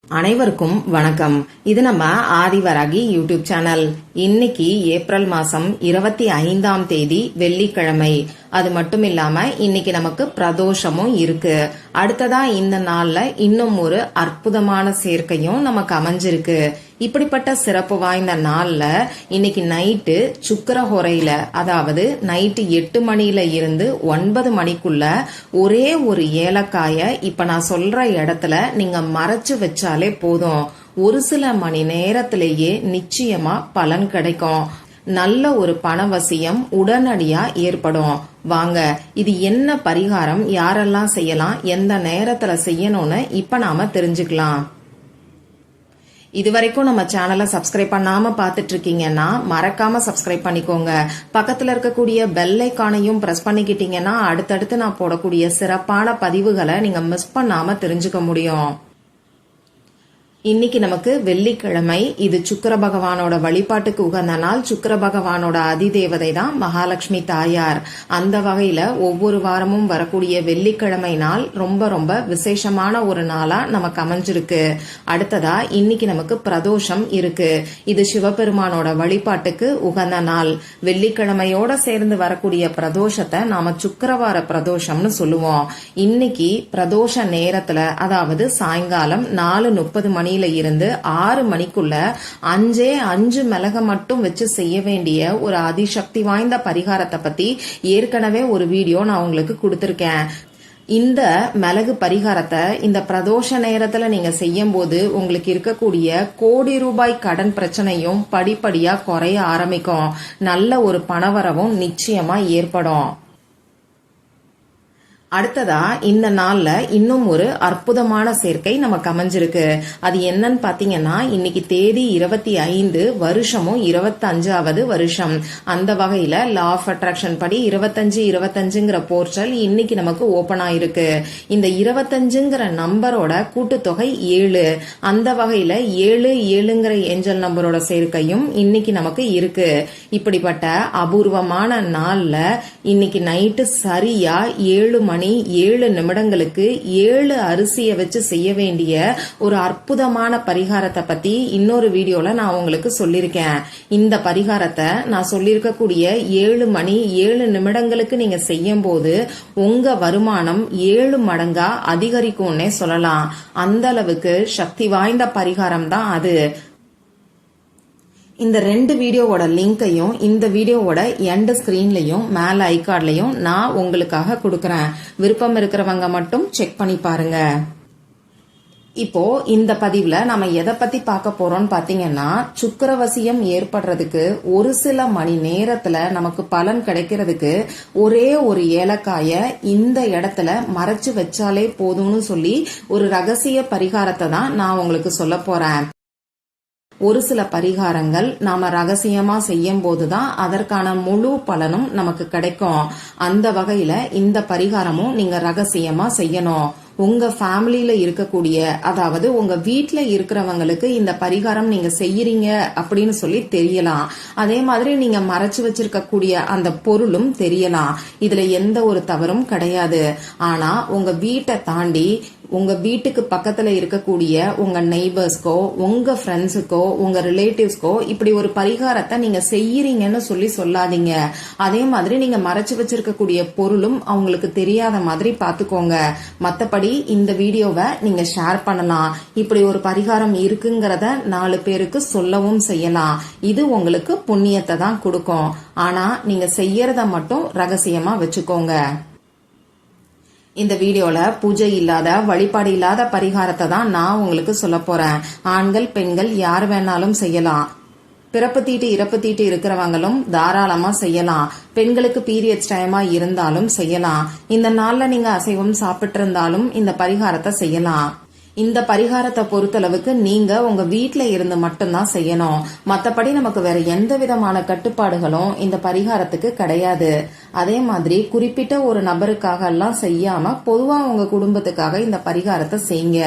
அனைவருக்கும் வணக்கம். இது நம்ம ஆதிவராகி யூடியூப் சேனல். இன்னைக்கு ஏப்ரல் மாசம் 25ஆம் தேதி வெள்ளிக்கிழமை. அது மட்டும் இல்லாம இன்னைக்கு நமக்கு பிரதோஷமும் இருக்கு. அடுத்ததா இந்த நாள்ல இன்னும் ஒரு அற்புதமான சேர்க்கையும் நமக்கு அமைஞ்சிருக்கு. இப்படிப்பட்ட சிறப்பு வாய்ந்த நாள்ல இன்னைக்கு நைட்டு சுக்கிரஹோரையில, அதாவது நைட்டு 8 மணில இருந்து 9 மணிக்குள்ள ஒரே ஒரு ஏலக்காய இப்ப நான் சொல்ற இடத்துல நீங்க மறைச்சு வச்சாலே போதும். ஒரு சில மணி நேரத்திலேயே நிச்சயமா பலன் கிடைக்கும். நல்ல ஒரு பணவசியம் உடனடியா ஏற்படும். வாங்க, இது என்ன பரிகாரம், யாரெல்லாம் செய்யலாம், எந்த நேரத்துல செய்யணும்னு இப்ப நாம தெரிஞ்சுக்கலாம். இதுவரைக்கும் நம்ம சேனலை சப்ஸ்கிரைப் பண்ணாம பாத்துட்டு இருக்கீங்கன்னா மறக்காம சப்ஸ்கிரைப் பண்ணிக்கோங்க. பக்கத்துல இருக்கக்கூடிய பெல் ஐகானையும் பிரஸ் பண்ணிக்கிட்டீங்கன்னா அடுத்தடுத்து நான் போடக்கூடிய சிறப்பான பதிவுகளை நீங்க மிஸ் பண்ணாம தெரிஞ்சுக்க முடியும். இன்னைக்கு நமக்கு வெள்ளிக்கிழமை. இது சுக்கிர பகவானோட வழிபாட்டுக்கு உகந்த நாள். சுக்கிர பகவானோட அதிதேவதை தான் மகாலட்சுமி தாயார். அந்த வகையில ஒவ்வொரு வாரமும் வரக்கூடிய வெள்ளிக்கிழமை நாள் ரொம்ப ரொம்ப விசேஷமான ஒரு நாளா நமக்கு அமைஞ்சிருக்கு. அடுத்ததா இன்னைக்கு நமக்கு பிரதோஷம் இருக்கு. இது சிவபெருமானோட வழிபாட்டுக்கு உகந்த நாள். வெள்ளிக்கிழமையோட சேர்ந்து வரக்கூடிய பிரதோஷத்தை நாம சுக்கிரவார பிரதோஷம்னு சொல்லுவோம். இன்னைக்கு பிரதோஷ நேரத்துல, அதாவது சாயங்காலம் 4:30 மணி இருந்து 6 மணிக்குள்ள 5 மிளக மட்டும் வச்சு செய்ய வேண்டிய ஒரு அதிசக்தி வாய்ந்த பரிகாரத்தை பத்தி ஏற்கனவே ஒரு வீடியோ நான் உங்களுக்கு கொடுத்திருக்கேன். இந்த மிளகு பரிகாரத்தை இந்த பிரதோஷ நேரத்துல நீங்க செய்யும் போது உங்களுக்கு இருக்கக்கூடிய கோடி ரூபாய் கடன் பிரச்சனையும் படிப்படியா குறைய ஆரம்பிக்கும். நல்ல ஒரு பணவரவும் நிச்சயமா ஏற்படும். அடுத்ததா இந்த நாள்ல இன்னும் ஒரு அற்புதமான சேர்க்கை நமக்கு அமைஞ்சிருக்கு. அது என்னன்னு பாத்தீங்கன்னா, இன்னைக்கு தேதி 25, வருஷமும் 25வது வருஷம். அந்த வகையில லா ஆஃப் அட்ராக்ஷன் படி 25 போர்ட்டல் இன்னைக்கு நமக்கு ஓபன் ஆயிருக்கு. இந்த 25ங்கிற நம்பரோட கூட்டுத்தொகை 7. அந்த வகையில 7 ஏஞ்சல் நம்பரோட சேர்க்கையும் இன்னைக்கு நமக்கு இருக்கு. இப்படிப்பட்ட அபூர்வமான நாள்ல இன்னைக்கு நைட்டு சரியா 7 மணி 7 நிமிடங்களுக்கு 7 அரிசியை வச்சு செய்ய வேண்டிய ஒரு அற்புதமான பரிகாரத்தை பத்தி இன்னொரு வீடியோல நான் உங்களுக்கு சொல்லியிருக்கேன். இந்த பரிகாரத்தை நான் சொல்லியிருக்கக்கூடிய 7 மணி 7 நிமிடங்களுக்கு நீங்க செய்யும் போது உங்க வருமானம் 7 மடங்கா அதிகரிக்கும்னே சொல்லலாம். அந்த அளவுக்கு சக்தி வாய்ந்த பரிகாரம் தான் அது. இந்த 2 வீடியோவோட லிங்கையும் இந்த வீடியோவோட எண்ட் ஸ்கிரீன்லயும் மேல ஐகார்ட்லயும் நான் உங்களுக்காக கொடுக்கறேன். விருப்பம் இருக்கிறவங்க மட்டும் செக் பண்ணி பாருங்க. இப்போ இந்த பதிவுல நம்ம எதை பத்தி பார்க்க போறோம்னு பாத்தீங்கன்னா, சுக்கிரவசியம் ஏற்படுறதுக்கு ஒரு சில மணி நேரத்துல நமக்கு பலன் கிடைக்கிறதுக்கு ஒரே ஒரு ஏலக்காய இந்த இடத்துல மறைச்சு வச்சாலே போதும்னு சொல்லி ஒரு ரகசிய பரிகாரத்தை தான் நான் உங்களுக்கு சொல்ல போறேன். ஒரு சில பரிகாரங்கள் நாம ரகசியமா செய்யும் போதுதான் அதற்கான முழு பலனும் நமக்கு கிடைக்கும். அந்த வகையில இந்த பரிகாரமும் நீங்க ரகசியமா செய்யணும். உங்க ஃபேமிலியில இருக்கக்கூடிய, அதாவது உங்க வீட்டுல இருக்கிறவங்களுக்கு இந்த பரிகாரம் நீங்க செய்யறீங்க அப்படின்னு சொல்லி தெரியலாம். அதே மாதிரி நீங்க மறைச்சு வச்சிருக்கக்கூடிய அந்த பொருளும் தெரியலாம். இதுல எந்த ஒரு தவறும் கிடையாது. ஆனா உங்க வீட்டை தாண்டி உங்க வீட்டுக்கு பக்கத்துல இருக்கக்கூடிய உங்க நெய்பர்ஸ்க்கோ, உங்க ஃப்ரெண்ட்ஸுக்கோ, உங்க ரிலேட்டிவ்ஸ்க்கோ இப்படி ஒரு பரிகாரத்தை நீங்க செய்யறீங்கன்னு சொல்லி சொல்லாதீங்க. அதே மாதிரி நீங்க மறைச்சு வச்சிருக்கக்கூடிய பொருளும் அவங்களுக்கு தெரியாத மாதிரி பாத்துக்கோங்க. மத்தபடி இந்த வீடியோவை நீங்க ஷேர் பண்ணலாம். இப்படி ஒரு பரிகாரம் இருக்குங்கிறத 4 பேருக்கு சொல்லவும் செய்யலாம். இது உங்களுக்கு புண்ணியத்தை தான் கொடுக்கும். ஆனா நீங்க செய்யறத மட்டும் ரகசியமா வச்சுக்கோங்க. இந்த வீடியோல பூஜை இல்லாத, வழிபாடு இல்லாத பரிகாரத்தை தான் நான் உங்களுக்கு சொல்ல போறேன். ஆண்கள் பெண்கள் யார் வேணாலும் செய்யலாம். பிறப்பு தீட்டு இறப்பு தீட்டு இருக்கிறவங்களும் தாராளமா செய்யலாம். பெண்களுக்கு பீரியட்ஸ் டைமா இருந்தாலும் செய்யலாம். இந்த நாள்ல நீங்க அசைவம் சாப்பிட்டு இருந்தாலும் இந்த பரிகாரத்தை செய்யலாம். இந்த பரிகாரத்தை பொறுத்தளவுக்கு நீங்க உங்க வீட்டுல இருந்து மட்டும்தான் செய்யணும். மத்தபடி நமக்கு வேற எந்த விதமான கட்டுப்பாடுகளும் இந்த பரிகாரத்துக்கு கிடையாது. அதே மாதிரி குறிப்பிட்ட ஒரு நபருக்காக எல்லாம் செய்யாம பொதுவா உங்க குடும்பத்துக்காக இந்த பரிகாரத்தை செய்யுங்க.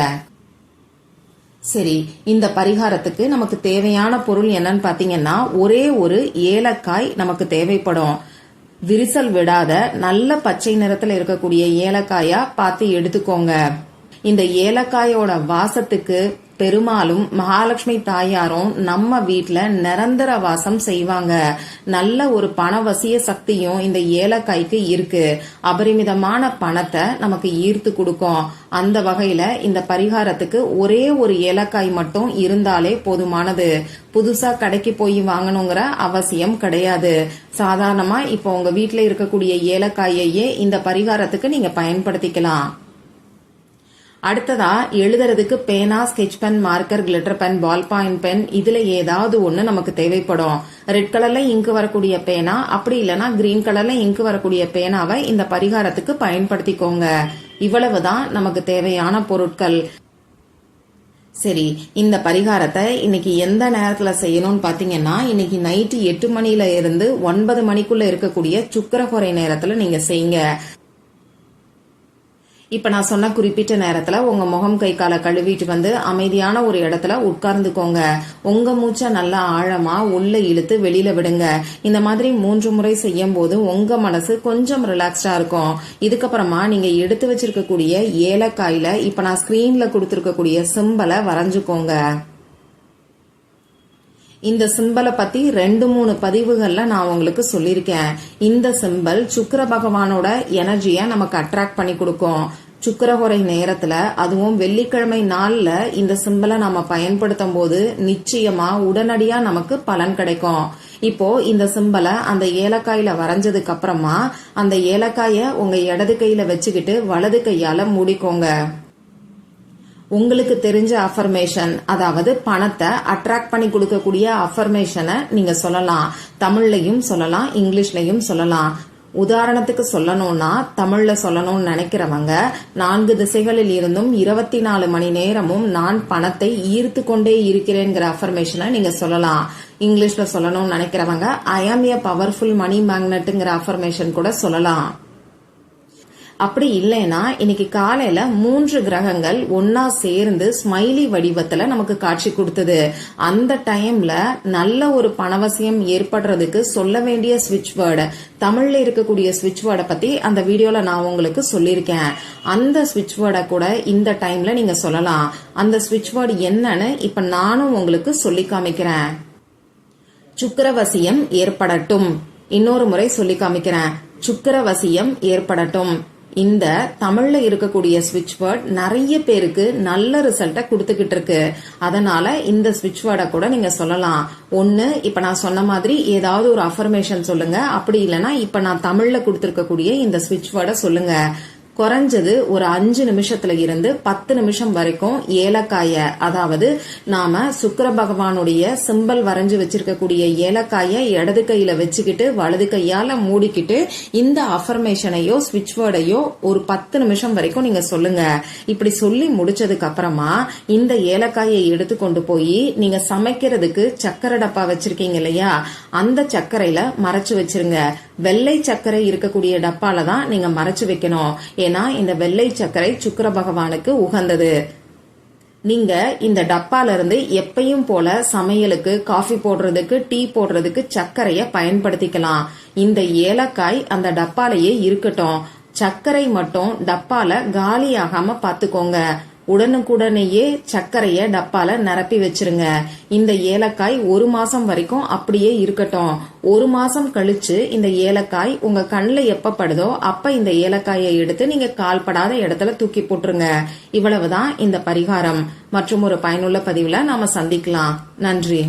சரி, இந்த பரிகாரத்துக்கு நமக்கு தேவையான பொருள் என்னன்னு பாத்தீங்கன்னா, ஒரே ஒரு ஏலக்காய் நமக்கு தேவைப்படும். விரிசல் விடாத நல்ல பச்சை நிறத்துல இருக்கக்கூடிய ஏலக்காயா பார்த்து எடுத்துக்கோங்க. இந்த ஏலக்காயோட வாசத்துக்கு பெருமாளும் மகாலட்சுமி தாயாரும் நம்ம வீட்டுல நிரந்தர வாசம் செய்வாங்க. நல்ல ஒரு பணவசிய சக்தியும் இந்த ஏலக்காய்க்கு இருக்கு. அபரிமிதமான பணத்தை நமக்கு ஈர்த்து கொடுக்கும். அந்த வகையில இந்த பரிகாரத்துக்கு ஒரே ஒரு ஏலக்காய் மட்டும் இருந்தாலே போதுமானது. புதுசா கடைக்கு போய் வாங்கணுங்கிற அவசியம் கிடையாது. சாதாரணமா இப்போ உங்க வீட்டுல இருக்கக்கூடிய ஏலக்காயையே இந்த பரிகாரத்துக்கு நீங்க பயன்படுத்திக்கலாம். அடுத்ததா எழுதுறதுக்கு பேனா, sketch pen, marker, glitter pen, ball point pen, இதுல ஏதாவது ஒண்ணு நமக்கு தேவைப்படும். ரெட் கலர்ல இங்கு வரக்கூடிய பேனா, அப்படி இல்லைன்னா கிரீன் கலர்ல இங்கு வரக்கூடிய பேனாவை இந்த பரிகாரத்துக்கு பயன்படுத்திக்கோங்க. இவ்வளவுதான் நமக்கு தேவையான பொருட்கள். சரி, இந்த பரிகாரத்தை இன்னைக்கு எந்த நேரத்துல செய்யணும்னு பாத்தீங்கன்னா, இன்னைக்கு நைட்டு 8 மணில இருந்து 9 மணிக்குள்ள இருக்கக்கூடிய சுக்கிரஹோரை நேரத்துல நீங்க செய்யுங்க. இப்ப நான் சொன்ன குறிப்பிட்ட நேரத்துல உங்க முகம் கை காலை கழுவிட்டு வந்து அமைதியான ஒரு இடத்துல உட்கார்ந்துக்கோங்க. உங்க மூச்சை நல்லா ஆழமா உள்ள இழுத்து வெளியில விடுங்க. இந்த மாதிரி 3 முறை செய்யும் போது உங்க மனசு கொஞ்சம் ரிலாக்ஸ்டா இருக்கும். இதுக்கப்புறமா நீங்க எடுத்து வச்சிருக்கக்கூடிய ஏலக்காயில இப்ப நான் ஸ்கிரீன்ல கொடுத்திருக்கக்கூடிய சிம்பலை வரைஞ்சுக்கோங்க. இந்த சிம்பலை பத்தி 2-3 பதிவுகள்ல நான் உங்களுக்கு சொல்லியிருக்கேன். இந்த சிம்பல் சுக்கிர பகவானோட எனர்ஜிய நமக்கு அட்ராக்ட் பண்ணி கொடுக்கும். சுக்கிரஹோரை நேரத்துல, அதுவும் வெள்ளிக்கிழமை நாள்ல இந்த சிம்பலை நாம பயன்படுத்தும் போது நிச்சயமா உடனடியா நமக்கு பலன் கிடைக்கும். இப்போ இந்த சிம்பலை அந்த ஏலக்காயில வரைஞ்சதுக்கு அப்புறமா அந்த ஏலக்காய உங்க இடது கையில வச்சுக்கிட்டு வலது கையால மூடிக்கோங்க. உங்களுக்கு தெரிஞ்ச அஃபர்மேஷன், அதாவது பணத்தை அட்ராக்ட் பண்ணி கொடுக்கக்கூடிய அஃபர்மேஷனை நீங்க சொல்லலாம். தமிழ்லையும் சொல்லலாம், இங்கிலீஷ்லயும் சொல்லலாம். உதாரணத்துக்கு சொல்லணும்னா, தமிழ்ல சொல்லணும்னு நினைக்கிறவங்க 4 திசைகளில் இருந்தும் 24 மணி நேரமும் நான் பணத்தை ஈர்த்து கொண்டே இருக்கிறேங்கிற அஃபர்மேஷனை நீங்க சொல்லலாம். இங்கிலீஷ்ல சொல்லணும்னு நினைக்கிறவங்க ஐ ஆம் ஏ பவர்ஃபுல் மணி மேக்னெட்ங்கிற அஃபர்மேஷன் கூட சொல்லலாம். அப்படி இல்லைன்னா இன்னைக்கு காலையில 3 கிரகங்கள் ஒன்னா சேர்ந்து ஸ்மைலி வடிவத்துல நமக்கு காட்சி கொடுத்தது. அந்த டைம்ல நல்ல ஒரு பணவசியம் ஏற்படுறதுக்கு சொல்ல வேண்டிய ஸ்விட்ச் வேர்டு, தமிழ்ல இருக்கக்கூடிய ஸ்விட்ச் வேர்டை பத்தி அந்த வீடியோல நான் உங்களுக்கு சொல்லியிருக்கேன். அந்த ஸ்விட்ச் வேர்டை கூட இந்த டைம்ல நீங்க சொல்லலாம். அந்த ஸ்விட்ச் வேர்டு என்னன்னு இப்ப நானும் உங்களுக்கு சொல்லி காமிக்கிறேன். சுக்கிரவசியம் ஏற்படட்டும். இன்னொரு முறை சொல்லி காமிக்கிறேன். சுக்கிரவசியம் ஏற்படட்டும். இந்த தமிழ்ல இருக்கக்கூடிய ஸ்விட்ச் வேர்ட் நிறைய பேருக்கு நல்ல ரிசல்ட்ட கொடுத்துக்கிட்டு இருக்கு. அதனால இந்த ஸ்விட்ச் வேர்டை கூட நீங்க சொல்லலாம். ஒன்னு, இப்ப நான் சொன்ன மாதிரி ஏதாவது ஒரு அஃபர்மேஷன் சொல்லுங்க. அப்படி இல்லைன்னா இப்ப நான் தமிழ்ல கொடுத்திருக்கக்கூடிய இந்த ஸ்விட்ச் வேர்டை சொல்லுங்க. குறைஞ்சது ஒரு 5 நிமிஷத்துல இருந்து 10 நிமிஷம் வரைக்கும் ஏலக்காய, அதாவது நாம சுக்கிர பகவானுடைய சிம்பல் வரைஞ்சு வச்சிருக்கக்கூடிய ஏலக்காய இடது கையில வச்சுக்கிட்டு வலது கையால மூடிக்கிட்டு இந்த அஃபர்மேஷனையோ ஸ்விட்ச் வேர்டையோ ஒரு 10 நிமிஷம் வரைக்கும் நீங்க சொல்லுங்க. இப்படி சொல்லி முடிச்சதுக்கு அப்புறமா இந்த ஏலக்காயை எடுத்து கொண்டு போய் நீங்க சமைக்கிறதுக்கு சக்கரை டப்பா வச்சிருக்கீங்க இல்லையா, அந்த சர்க்கரையில மறைச்சு வச்சிருங்க. வெள்ளை சர்க்கரை இருக்கக்கூடிய டப்பால தான் நீங்க மறைச்சு வைக்கணும். ஏன்னா இந்த வெள்ளை சர்க்கரை சுக்கிர பகவானுக்கு உகந்தது. நீங்க இந்த டப்பால இருந்து எப்பயும் போல சமையலுக்கு, காஃபி போடுறதுக்கு, டீ போடுறதுக்கு சர்க்கரைய பயன்படுத்திக்கலாம். இந்த ஏலக்காய் அந்த டப்பாலேயே இருக்கட்டும். சர்க்கரை மட்டும் டப்பால காலியாகாம பாத்துக்கோங்க. உடனுக்குடனேயே சர்க்கரைய டப்பால நிரப்பி வச்சிருங்க. இந்த ஏலக்காய் 1 மாசம் வரைக்கும் அப்படியே இருக்கட்டும். 1 மாசம் கழிச்சு இந்த ஏலக்காய் உங்க கண்ணுல எப்ப படுதோ அப்ப இந்த ஏலக்காயை எடுத்து நீங்க கால்படாத இடத்துல தூக்கி போட்டுருங்க. இவ்வளவுதான் இந்த பரிகாரம். மற்றும் ஒரு பயனுள்ள பதிவுல நாம சந்திக்கலாம். நன்றி.